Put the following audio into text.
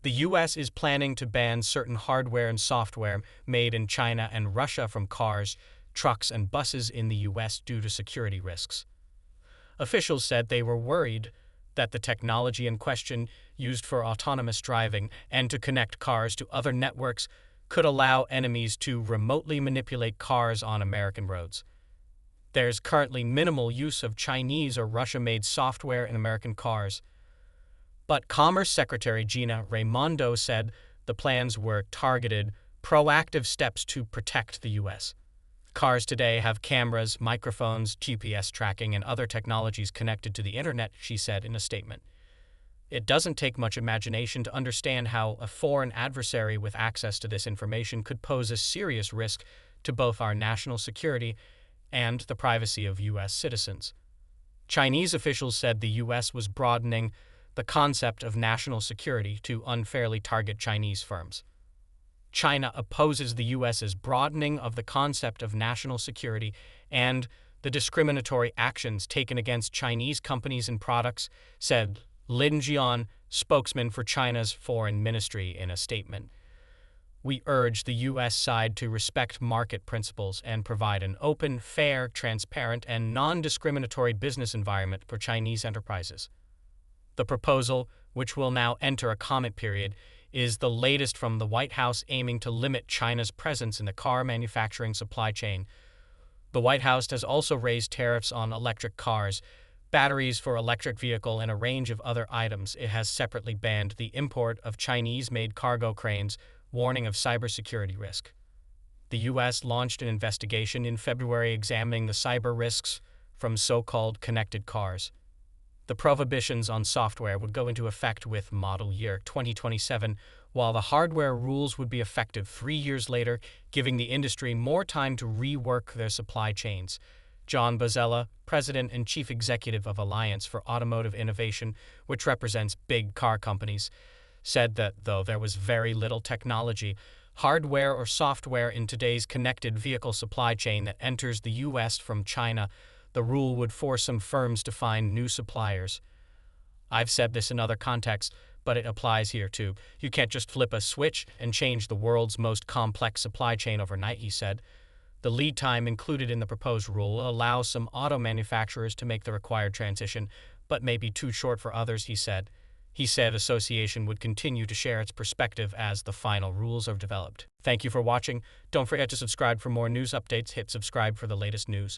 The U.S. is planning to ban certain hardware and software made in China and Russia from cars, trucks, and buses in the U.S. due to security risks. Officials said they were worried that the technology in question, used for autonomous driving and to connect cars to other networks, could allow enemies to remotely manipulate cars on American roads. There's currently minimal use of Chinese or Russia-made software in American cars. But Commerce Secretary Gina Raimondo said the plans were targeted, proactive steps to protect the U.S. Cars today have cameras, microphones, GPS tracking, and other technologies connected to the internet, she said in a statement. It doesn't take much imagination to understand how a foreign adversary with access to this information could pose a serious risk to both our national security and the privacy of U.S. citizens. Chinese officials said the U.S. was broadening the concept of national security to unfairly target Chinese firms. China opposes the U.S.'s broadening of the concept of national security and the discriminatory actions taken against Chinese companies and products, said Lin Jian, spokesman for China's foreign ministry, in a statement. We urge the U.S. side to respect market principles and provide an open, fair, transparent, and non-discriminatory business environment for Chinese enterprises. The proposal, which will now enter a comment period, is the latest from the White House aiming to limit China's presence in the car manufacturing supply chain. The White House has also raised tariffs on electric cars, batteries for electric vehicle, and a range of other items. It has separately banned the import of Chinese-made cargo cranes, warning of cybersecurity risk. The U.S. launched an investigation in February examining the cyber risks from so-called connected cars. The prohibitions on software would go into effect with model year 2027, while the hardware rules would be effective 3 years later, giving the industry more time to rework their supply chains. John Bozzella, president and chief executive of Alliance for Automotive Innovation, which represents big car companies, said that though there was very little technology, hardware or software in today's connected vehicle supply chain that enters the U.S. from China, the rule would force some firms to find new suppliers. I've said this in other contexts, but it applies here too. You can't just flip a switch and change the world's most complex supply chain overnight, he said. The lead time included in the proposed rule allows some auto manufacturers to make the required transition, but may be too short for others, he said. He said association would continue to share its perspective as the final rules are developed. Thank you for watching. Don't forget to subscribe for more news updates. Hit subscribe for the latest news.